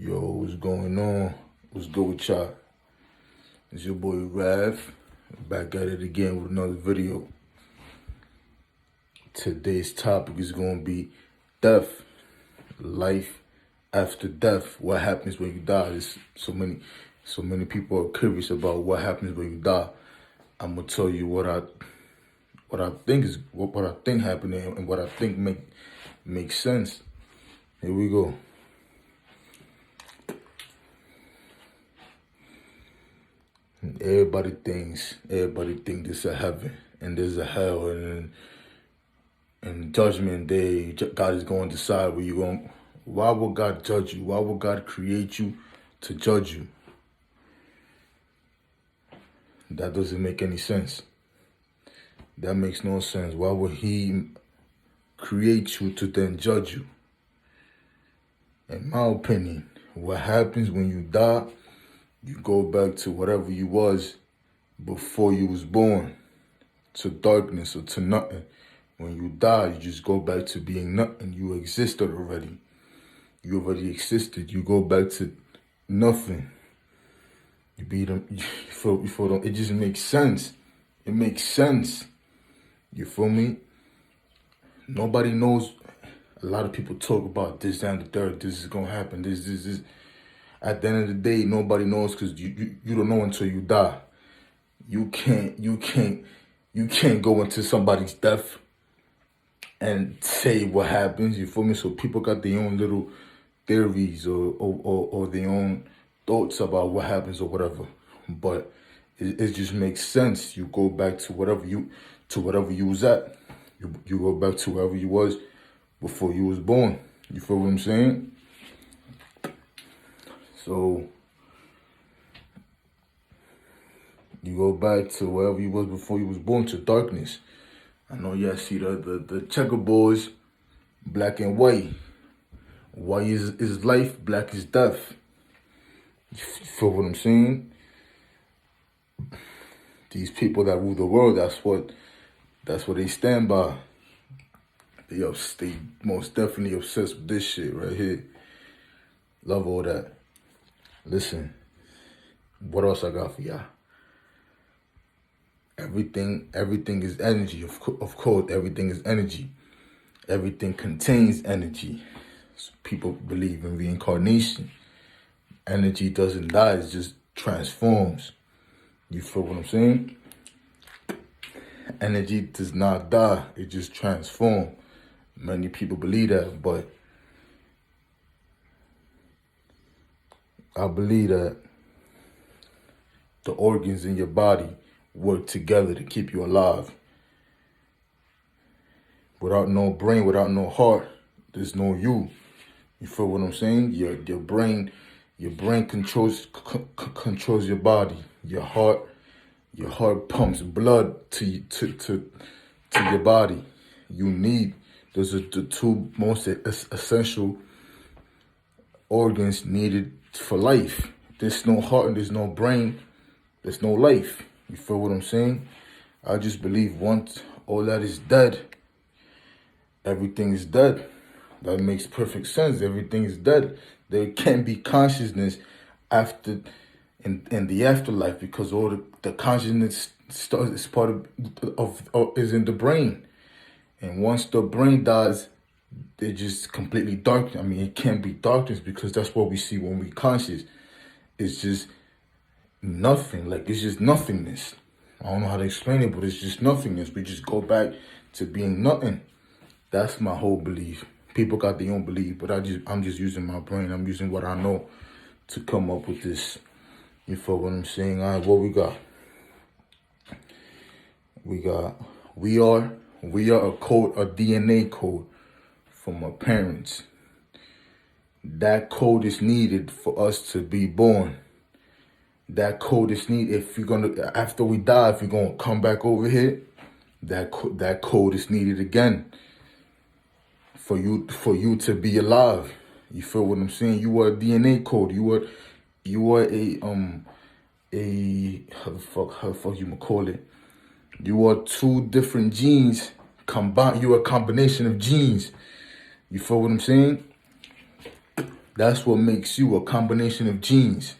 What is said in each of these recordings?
Yo, what's going on? What's good with y'all? It's your boy Rav, back at it again with another video. Today's topic is going to be death, life after death. What happens when you die? There's so many people are curious about what happens when you die. I'm gonna tell you what I think happened and what I think makes sense. Here we go. Everybody thinks there's a heaven and there's a hell, and judgment day, God is going to decide where you're going. Why would God judge you? Why would God create you to judge you? That doesn't make any sense. That makes no sense. Why would He create you to then judge you? In my opinion, what happens when you die, you go back to whatever you was before you was born, to darkness or to nothing. When you die, you just go back to being nothing. You existed already. You already existed. You go back to nothing. You beat them. You feel them. It just makes sense. It makes sense. You feel me? Nobody knows. A lot of people talk about this, that, and the third. This is gonna happen. This. At the end of the day, nobody knows because you don't know until you die. You can't go into somebody's death and say what happens. You feel me? So people got their own little theories or their own thoughts about what happens or whatever. But it just makes sense. You go back to whatever you was at. You go back to wherever you was before you was born. You feel what I'm saying? So you go back to wherever you was before you was born, to darkness. I know y'all see the checkerboards, black and white. White is life, black is death. You feel what I'm saying? These people that rule the world, that's what they stand by. They most definitely obsessed with this shit right here. Love all that. Listen, what else I got for y'all? Everything is energy. Of course, everything is energy. Everything contains energy. So people believe in reincarnation. Energy doesn't die, it just transforms. You feel what I'm saying? Energy does not die, it just transforms. Many people believe that, but I believe that the organs in your body work together to keep you alive. Without no brain, without no heart, there's no you. You feel what I'm saying? Your brain controls your body. Your heart pumps blood to your body. Those are the two most essential organs needed for life. There's no heart and there's no brain, there's no life. You feel what I'm saying? I just believe once all that is dead, everything is dead. That makes perfect sense. Everything is dead. There can't be consciousness after in the afterlife, because all the consciousness is part of is in the brain. And once the brain dies, they're just completely dark. I mean, it can't be darkness because that's what we see when we conscious. It's just nothing. Like, it's just nothingness. I don't know how to explain it, but it's just nothingness. We just go back to being nothing. That's my whole belief. People got their own belief, but I'm just using my brain. I'm using what I know to come up with this. You feel what I'm saying? All right, what we got? We are a code, a DNA code from our parents. That code is needed for us to be born. That code is needed after we die, if you're gonna come back over here, that code is needed again for you to be alive. You feel what I'm saying? You are a DNA code. You are how the fuck you call it? You are two different genes combined. You are a combination of genes. You feel what I'm saying? That's what makes you a combination of genes.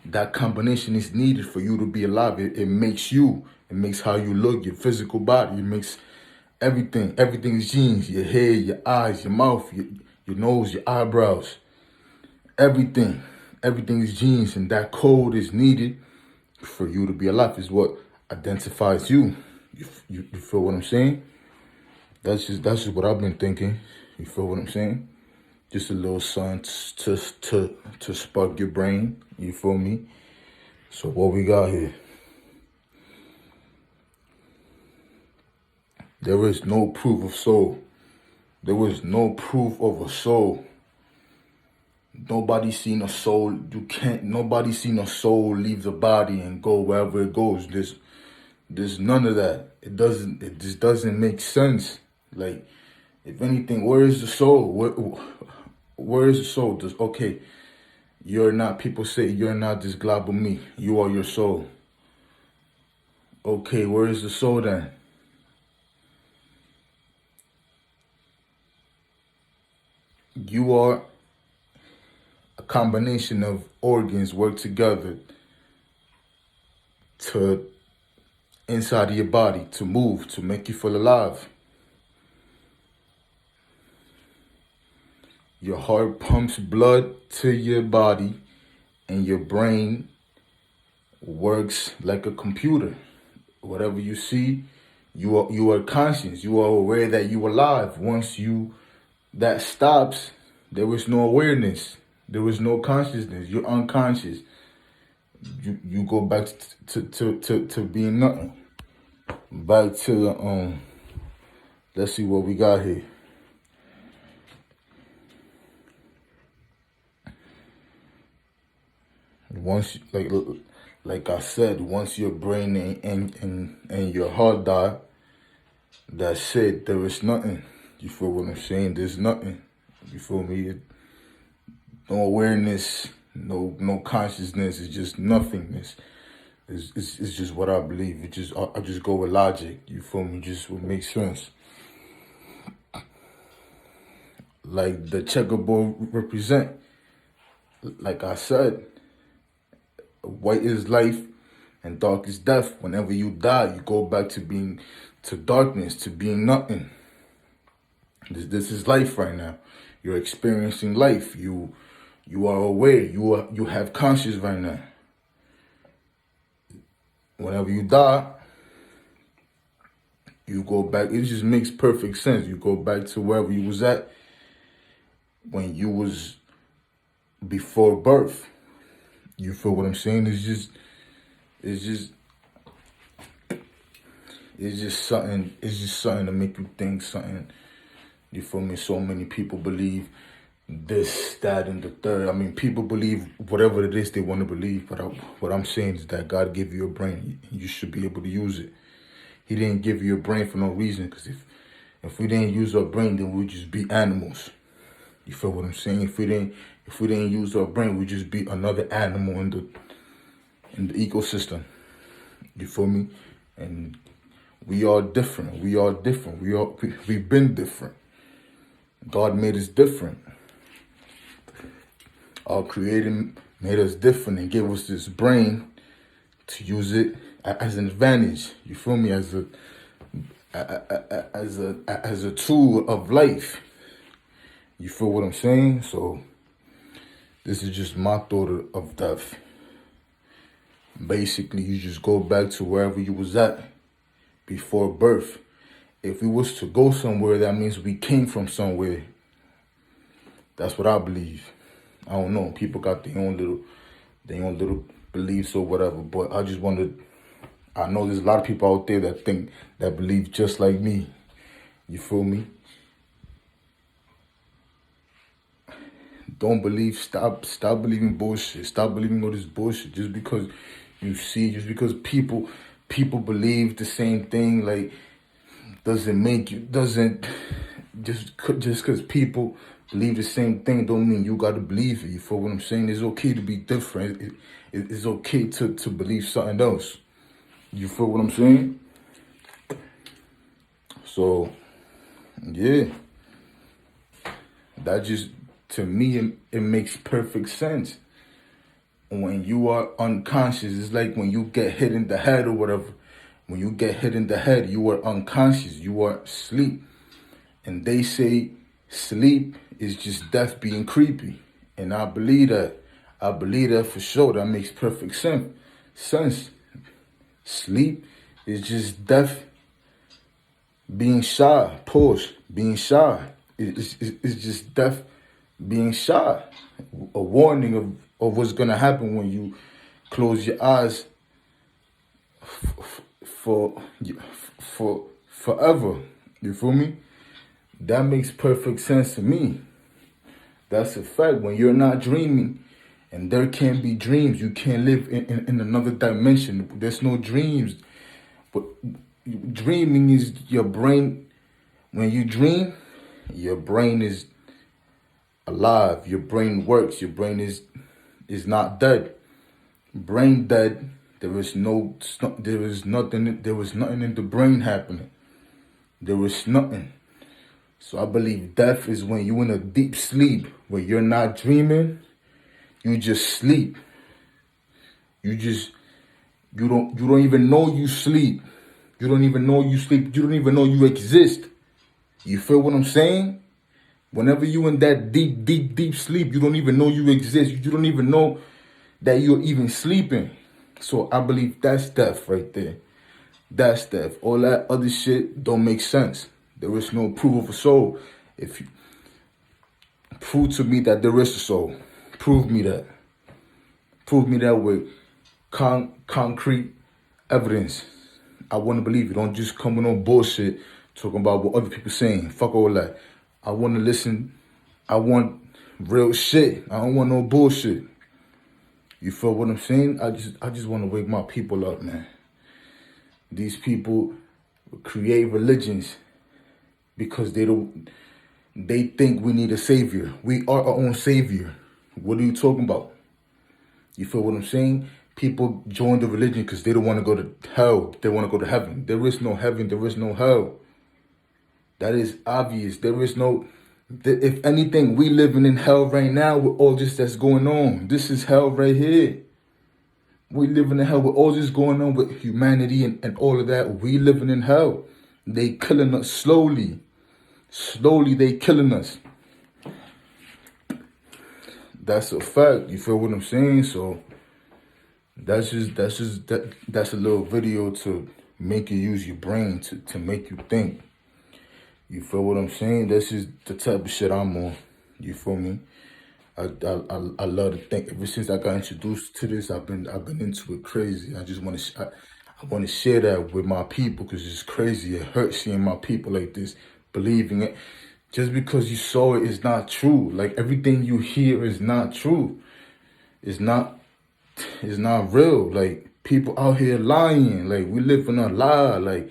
That combination is needed for you to be alive. It makes you. It makes how you look, your physical body. It makes everything. Everything is genes. Your hair, your eyes, your mouth, your nose, your eyebrows. Everything. Everything is genes, and that code is needed for you to be alive. Is what identifies you. You feel what I'm saying? That's just what I've been thinking. You feel what I'm saying? Just a little something to spark your brain. You feel me? So what we got here? There is no proof of soul. There is no proof of a soul. Nobody seen a soul. Nobody seen a soul leave the body and go wherever it goes. There's none of that. It just doesn't make sense. Like, if anything, where is the soul? Where is the soul? Okay, you're not, people say you're not this glob of me. You are your soul. Okay, where is the soul then? You are a combination of organs work together to inside of your body to move, to make you feel alive. Your heart pumps blood to your body, and your brain works like a computer. Whatever you see, you are conscious. You are aware that you are alive. Once that stops, there is no awareness. There is no consciousness. You're unconscious. You go back to being nothing. Back to the let's see what we got here. Once, like I said, once your brain and your heart die, that's it. There is nothing. You feel what I'm saying? There's nothing. You feel me? No awareness, no consciousness. It's just nothingness. It's just what I believe. I just go with logic. You feel me? Just what makes sense. Like the checkerboard represent. Like I said, white is life and dark is death. Whenever you die, you go back to darkness, to being nothing. This is life right now. You're experiencing life. You are aware. You have conscious right now. Whenever you die, you go back. It just makes perfect sense. You go back to wherever you was at when you was before birth. You feel what I'm saying? It's just something to make you think something. You feel me? So many people believe this, that, and the third. I mean, people believe whatever it is they want to believe. But what I'm saying is that God gave you a brain. You should be able to use it. He didn't give you a brain for no reason. Because if we didn't use our brain, then we'd just be animals. You feel what I'm saying? If we didn't use our brain, we'd just be another animal in the ecosystem. You feel me? And we are different. We've been different. God made us different. Our Creator made us different and gave us this brain to use it as an advantage. You feel me? As a tool of life. You feel what I'm saying? So this is just my thought of death. Basically, you just go back to wherever you was at before birth. If we was to go somewhere, that means we came from somewhere. That's what I believe. I don't know. People got their own little beliefs or whatever. But I know there's a lot of people out there that believe just like me. You feel me? Don't believe. Stop believing bullshit. Stop believing all this bullshit. Just because people believe the same thing, like, just because people believe the same thing don't mean you gotta believe it. You feel what I'm saying? It's okay to be different. It's okay to believe something else. You feel what I'm saying? So, yeah. To me, it makes perfect sense. When you are unconscious, it's like when you get hit in the head or whatever. When you get hit in the head, you are unconscious, you are asleep. And they say sleep is just death being creepy. And I believe that. I believe that for sure. That makes perfect sense. Sleep is just death being shy. Pause. Being shy. It's just death being shy. A warning of what's going to happen when you close your eyes for forever. You feel me? That makes perfect sense to me. That's a fact. When you're not dreaming, and there can't be dreams, you can't live in another dimension. There's no dreams. But dreaming is your brain. When you dream, your brain is alive. Your brain works. Your brain is not dead. Brain dead. There was nothing in the brain happening. There was nothing. So I believe death is when you're in a deep sleep, where you're not dreaming, you just sleep. You don't even know you sleep. You don't even know you sleep. You don't even know you exist. You feel what I'm saying? Whenever you in that deep sleep, you don't even know you exist. You don't even know that you're even sleeping. So I believe that's death right there. That's death. All that other shit don't make sense. There is no proof of a soul. If you prove to me that there is a soul, prove me that. Prove me that with concrete evidence. I want to believe you. Don't just come with no bullshit talking about what other people saying. Fuck all that. I want to listen. I want real shit. I don't want no bullshit. You feel what I'm saying? I just want to wake my people up, man. These people create religions because they think we need a savior. We are our own savior. What are you talking about? You feel what I'm saying? People join the religion because they don't want to go to hell. They want to go to heaven. There is no heaven. There is no hell. That is obvious. There is no... If anything, we living in hell right now with all this that's going on. This is hell right here. We living in hell with all this going on with humanity and all of that. We living in hell. They killing us slowly. Slowly they killing us. That's a fact. You feel what I'm saying? So that's a little video to make you use your brain, to make you think. You feel what I'm saying? This is the type of shit I'm on. You feel me? I love to think. Ever since I got introduced to this, I've been into it crazy. I just want to I want to share that with my people because it's crazy. It hurts seeing my people like this, believing it. Just because you saw it is not true. Like everything you hear is not true. It's not real. Like people out here lying. Like we live in a lie. Like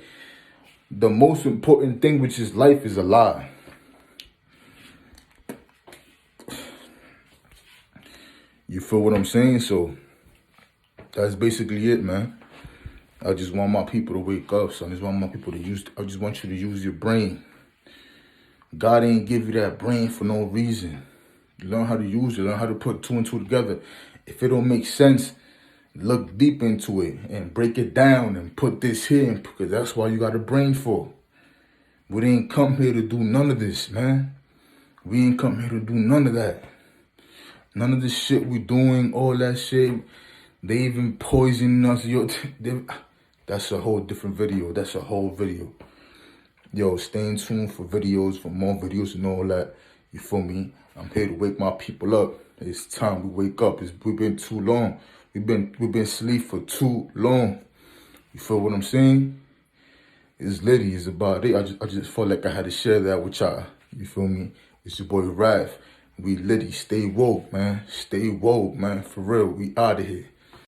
the most important thing, which is life, is a lie. You feel what I'm saying? So that's basically it, man. I just want my people to wake up, son. I just want my people to I just want you to use your brain. God ain't give you that brain for no reason. You learn how to use it. Learn how to put two and two together. If it don't make sense, look deep into it and break it down and put this here, because that's why you got a brain for. We didn't come here to do none of this, man. We ain't come here to do none of that. None of this shit we doing, all that shit. They even poisoning us. That's a whole different video. That's a whole video. Yo, stay in tune for videos, for more videos and all that. You feel me? I'm here to wake my people up. It's time we wake up. We've been too long. We've been asleep for too long. You feel what I'm saying? It's Liddy. It's about it. I just felt like I had to share that with y'all. You feel me? It's your boy Raph. We Liddy. Stay woke, man. Stay woke, man. For real. We out of here.